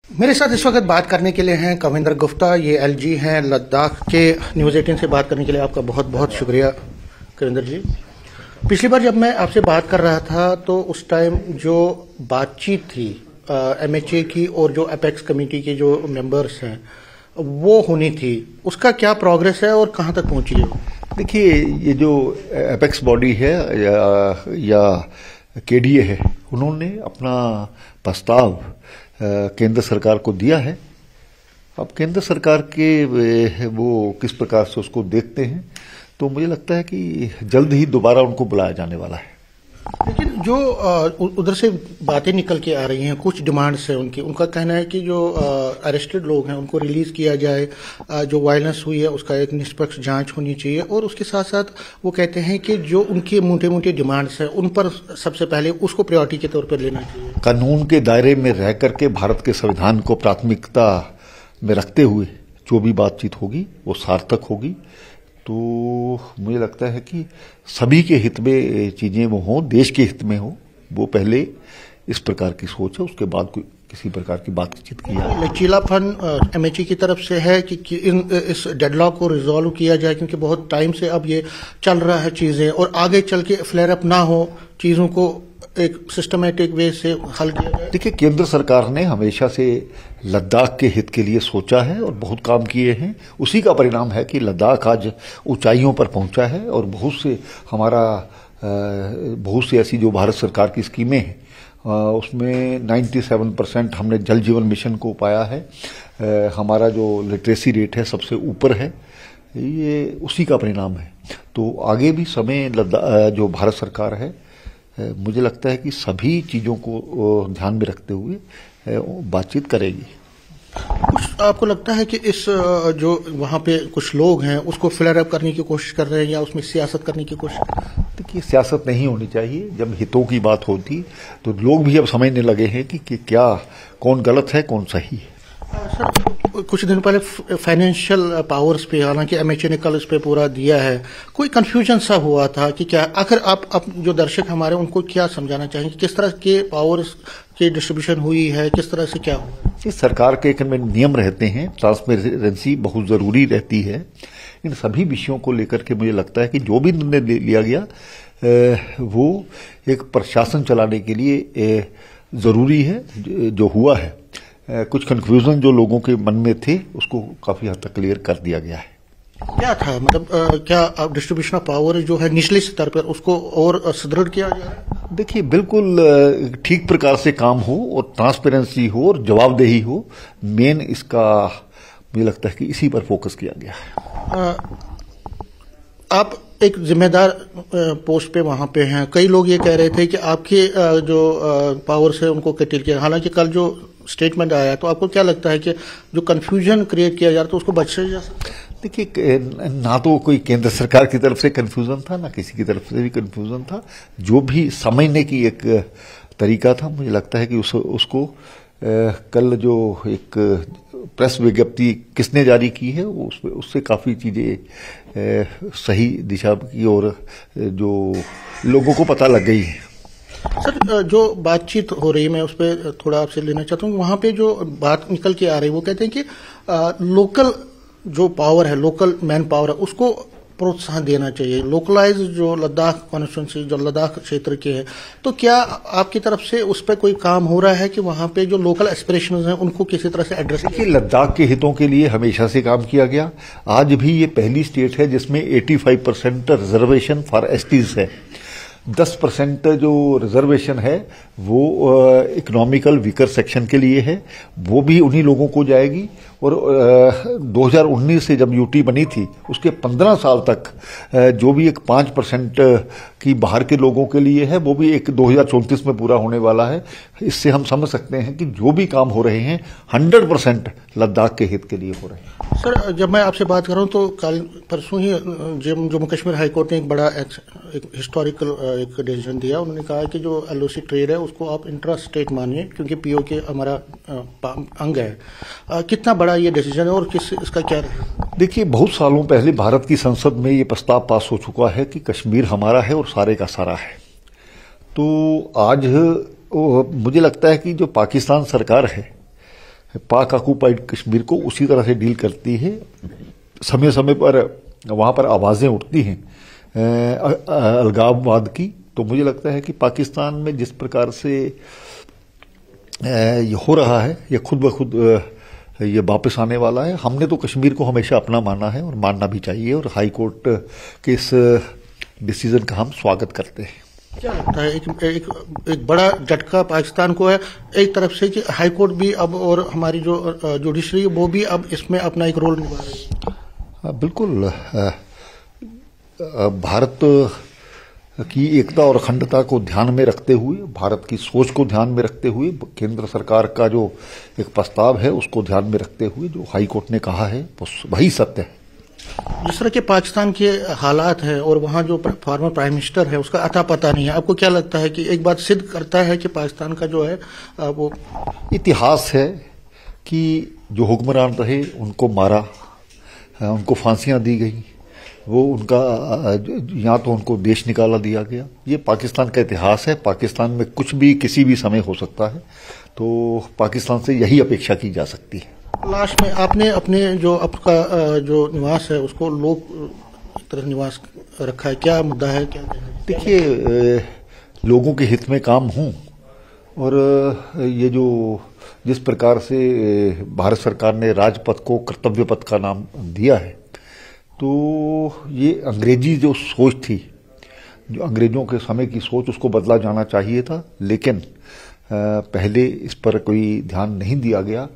मेरे साथ इस वक्त बात करने के लिए हैं कविंदर गुप्ता, ये एलजी हैं लद्दाख के। न्यूज़ 18 से बात करने के लिए आपका बहुत बहुत शुक्रिया कविंदर जी। पिछली बार जब मैं आपसे बात कर रहा था तो उस टाइम जो बातचीत थी एमएचए की और जो एपेक्स कमेटी के जो मेंबर्स हैं वो होनी थी, उसका क्या प्रोग्रेस है और कहाँ तक पहुंची है? देखिए, ये जो एपेक्स बॉडी है या केडीए है, उन्होंने अपना प्रस्ताव केंद्र सरकार को दिया है। अब केंद्र सरकार के वो किस प्रकार से उसको देखते हैं, तो मुझे लगता है कि जल्द ही दोबारा उनको बुलाया जाने वाला है। लेकिन जो उधर से बातें निकल के आ रही हैं, कुछ डिमांड्स हैं उनका कहना है कि जो अरेस्टेड लोग हैं उनको रिलीज किया जाए, जो वायलेंस हुई है उसका एक निष्पक्ष जांच होनी चाहिए, और उसके साथ साथ वो कहते हैं कि जो उनके मोटे मोटे डिमांड्स हैं उन पर सबसे पहले उसको प्रायोरिटी के तौर पर लेना चाहिए। कानून के दायरे में रह करके भारत के संविधान को प्राथमिकता में रखते हुए जो भी बातचीत होगी वो सार्थक होगी। तो मुझे लगता है कि सभी के हित में चीजें वो हों, देश के हित में हो, वो पहले इस प्रकार की सोच है, उसके बाद कोई किसी प्रकार की बातचीत की जाए। लचीलापन एमएचए की तरफ से है कि इस डेडलॉक को रिजॉल्व किया जाए, क्योंकि बहुत टाइम से अब ये चल रहा है चीजें, और आगे चल के फ्लेयर अप ना हो, चीजों को एक सिस्टमेटिक वे से हल किया जाए। देखिए, केंद्र सरकार ने हमेशा से लद्दाख के हित के लिए सोचा है और बहुत काम किए हैं। उसी का परिणाम है कि लद्दाख आज ऊंचाइयों पर पहुंचा है, और बहुत से ऐसी जो भारत सरकार की स्कीमें हैं उसमें 97% हमने जल जीवन मिशन को पाया है। हमारा जो लिटरेसी रेट है सबसे ऊपर है, ये उसी का परिणाम है। तो आगे भी समय जो भारत सरकार है, मुझे लगता है कि सभी चीजों को ध्यान में रखते हुए बातचीत करेगी। कुछ आपको लगता है कि इस जो वहां पे कुछ लोग हैं उसको फ्लेयर अप करने की कोशिश कर रहे हैं या उसमें सियासत करने की कोशिश कर रहे हैं? देखिए, सियासत नहीं होनी चाहिए। जब हितों की बात होती तो लोग भी अब समझने लगे हैं कि क्या कौन गलत है कौन सही है। सर, कुछ दिन पहले फाइनेंशियल पावर्स पे, हालांकि एमएचए ने कल इस पे पूरा दिया है, कोई कंफ्यूजन सा हुआ था कि क्या, आखिर आप जो दर्शक हमारे उनको क्या समझाना चाहेंगे, किस तरह के पावर्स की डिस्ट्रीब्यूशन हुई है, किस तरह से क्या हुआ? इस सरकार के एक में नियम रहते हैं, ट्रांसपेरेंसी बहुत जरूरी रहती है। इन सभी विषयों को लेकर के मुझे लगता है कि जो भी निर्णय लिया गया वो एक प्रशासन चलाने के लिए जरूरी है। जो हुआ है, कुछ कंफ्यूजन जो लोगों के मन में थे उसको काफी हद तक क्लियर कर दिया गया है। क्या था, मतलब क्या डिस्ट्रीब्यूशन ऑफ पावर जो है निचले स्तर पर उसको और सुदृढ़ किया गया? देखिए, बिल्कुल ठीक प्रकार से काम हो और ट्रांसपेरेंसी हो और जवाबदेही हो, मेन इसका मुझे लगता है कि इसी पर फोकस किया गया है। आप एक जिम्मेदार पोस्ट पे वहां पे हैं, कई लोग ये कह रहे थे कि आपके जो पावर्स है उनको कटिल किया। हालांकि कल जो स्टेटमेंट आया, तो आपको क्या लगता है कि जो कंफ्यूजन क्रिएट किया जा रहा था उसको बचा जा सकता? देखिए, ना तो कोई केंद्र सरकार की तरफ से कंफ्यूजन था, ना किसी की तरफ से भी कंफ्यूजन था। जो भी समझने की एक तरीका था, मुझे लगता है कि उसको कल जो एक प्रेस विज्ञप्ति किसने जारी की है उससे काफी चीजें सही दिशा की और जो लोगों को पता लग गई है। सर, जो बातचीत हो रही है मैं उस पर थोड़ा आपसे लेना चाहता हूँ। वहां पे जो बात निकल के आ रही है वो कहते हैं कि लोकल जो पावर है, लोकल मैन पावर है, उसको प्रोत्साहन देना चाहिए। लोकलाइज जो लद्दाख कॉन्स्टिट्यूंसी, जो लद्दाख क्षेत्र के है, तो क्या आपकी तरफ से उस पर कोई काम हो रहा है कि वहां पे जो लोकल एस्पिरेशंस हैं उनको किसी तरह से एड्रेस? देखिए, लद्दाख के हितों के लिए हमेशा से काम किया गया। आज भी ये पहली स्टेट है जिसमें 85% रिजर्वेशन फॉर एसटीज है। 10% जो रिजर्वेशन है वो इकोनॉमिकल वीकर सेक्शन के लिए है, वो भी उन्हीं लोगों को जाएगी। और 2019 से जब यूटी बनी थी उसके 15 साल तक जो भी एक 5% की बाहर के लोगों के लिए है वो भी एक 2034 में पूरा होने वाला है। इससे हम समझ सकते हैं कि जो भी काम हो रहे हैं 100% लद्दाख के हित के लिए हो रहे हैं। सर, जब मैं आपसे बात कर रहा हूँ तो कल परसों ही जम्मू कश्मीर हाईकोर्ट ने एक बड़ा एक हिस्टोरिकल एक डिसीजन दिया। उन्होंने कहा कि जो एलओसी ट्रेड है उसको आप इंट्रा स्टेट मानिए, क्योंकि पीओ के हमारा अंग है। कितना बड़ा ये डिसीजन है और इसका क्या है? देखिए, बहुत सालों पहले भारत की संसद में ये प्रस्ताव पास हो चुका है कि कश्मीर हमारा है और सारे का सारा है। तो आज मुझे लगता है कि जो पाकिस्तान सरकार है पाक ऑक्युपाइड कश्मीर को उसी तरह से डील करती है। समय समय पर वहां पर आवाजें उठती हैं अलगाववाद की। तो मुझे लगता है कि पाकिस्तान में जिस प्रकार से ये हो रहा है, ये खुद ब खुद ये वापस आने वाला है। हमने तो कश्मीर को हमेशा अपना माना है और मानना भी चाहिए, और हाई कोर्ट के इस डिसीजन का हम स्वागत करते हैं। क्या लगता है एक बड़ा झटका पाकिस्तान को है एक तरफ से कि हाई कोर्ट भी अब और हमारी जो जुडिशरी वो भी अब इसमें अपना एक रोल निभा रही है? बिल्कुल। भारत की एकता और अखंडता को ध्यान में रखते हुए, भारत की सोच को ध्यान में रखते हुए, केंद्र सरकार का जो एक प्रस्ताव है उसको ध्यान में रखते हुए जो हाई कोर्ट ने कहा है वही सत्य है। जिस तरह के पाकिस्तान के हालात हैं और वहां जो फॉर्मर प्राइम मिनिस्टर है उसका अता पता नहीं है, आपको क्या लगता है कि एक बात सिद्ध करता है कि पाकिस्तान का जो है वो इतिहास है कि जो हुक्मरान रहे उनको मारा, उनको फांसियां दी गई, वो उनका या तो उनको देश निकाला दिया गया। ये पाकिस्तान का इतिहास है। पाकिस्तान में कुछ भी किसी भी समय हो सकता है, तो पाकिस्तान से यही अपेक्षा की जा सकती है। लास्ट में आपने अपने जो आपका जो निवास है उसको लोक तरह निवास रखा है, क्या मुद्दा है, क्या? देखिए, लोगों के हित में काम हूं, और ये जो जिस प्रकार से भारत सरकार ने राजपथ को कर्तव्य पथ का नाम दिया है, तो ये अंग्रेजी जो सोच थी, जो अंग्रेजों के समय की सोच, उसको बदला जाना चाहिए था, लेकिन पहले इस पर कोई ध्यान नहीं दिया गया।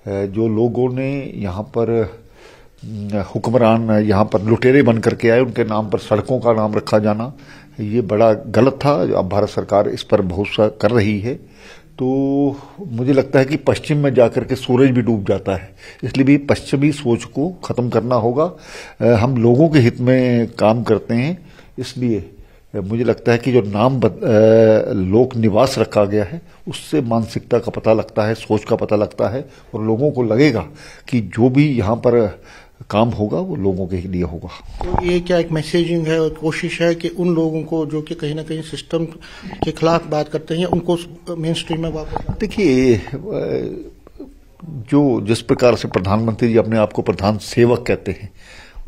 जो लोगों ने यहाँ पर हुक्मरान यहाँ पर लुटेरे बन करके आए, उनके नाम पर सड़कों का नाम रखा जाना, ये बड़ा गलत था। अब भारत सरकार इस पर बहुत सा कर रही है, तो मुझे लगता है कि पश्चिम में जाकर के सूरज भी डूब जाता है, इसलिए भी पश्चिमी सोच को खत्म करना होगा। हम लोगों के हित में काम करते हैं, इसलिए मुझे लगता है कि जो नाम लोक निवास रखा गया है उससे मानसिकता का पता लगता है, सोच का पता लगता है, और लोगों को लगेगा कि जो भी यहाँ पर काम होगा वो लोगों के लिए होगा। तो ये क्या एक मैसेजिंग है और कोशिश है कि उन लोगों को जो कि कहीं ना कहीं सिस्टम के खिलाफ बात करते हैं उनको मेन स्ट्रीम में वापस? देखिए, जो जिस प्रकार से प्रधानमंत्री जी अपने आप को प्रधान सेवक कहते हैं,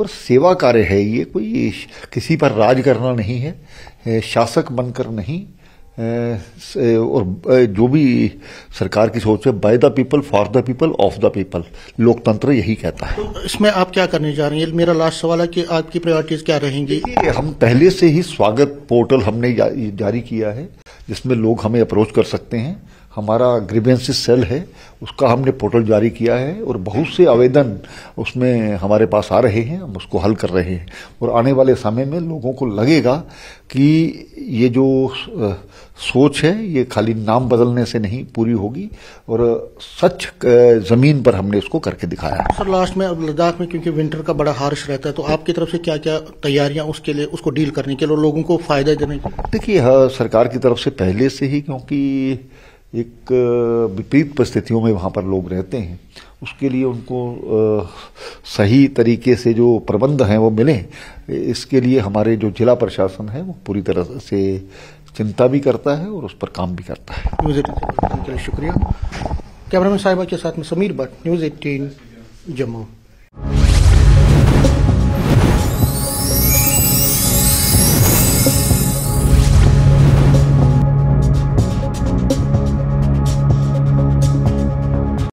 और सेवा कार्य है ये, कोई किसी पर राज करना नहीं है, शासक बनकर नहीं, और जो भी सरकार की सोच है, by the people, for the people, of the people, लोकतंत्र यही कहता है। तो इसमें आप क्या करने जा रहे हैं? मेरा लास्ट सवाल है कि आपकी प्रायोरिटीज क्या रहेंगी? हम पहले से ही स्वागत पोर्टल हमने जारी किया है, जिसमें लोग हमें अप्रोच कर सकते हैं। हमारा ग्रीवेंसेस सेल है, उसका हमने पोर्टल जारी किया है, और बहुत से आवेदन उसमें हमारे पास आ रहे हैं, हम उसको हल कर रहे हैं। और आने वाले समय में लोगों को लगेगा कि ये जो सोच है ये खाली नाम बदलने से नहीं पूरी होगी, और सच जमीन पर हमने उसको करके दिखाया है। सर, लास्ट में अब लद्दाख में क्योंकि विंटर का बड़ा हार्श रहता है, तो आपकी तरफ से क्या क्या तैयारियां उसके लिए, उसको डील करने के लिए, लोगों को फायदा देने के लिए? देखिए, सरकार की तरफ से पहले से ही, क्योंकि एक विपरीत परिस्थितियों में वहां पर लोग रहते हैं, उसके लिए उनको सही तरीके से जो प्रबंध हैं वो मिले, इसके लिए हमारे जो जिला प्रशासन है वो पूरी तरह से चिंता भी करता है और उस पर काम भी करता है। न्यूज़ 18 के लिए शुक्रिया। कैमरामैन साहिबा के साथ में समीर भट्ट, न्यूज़ 18 जम्मू।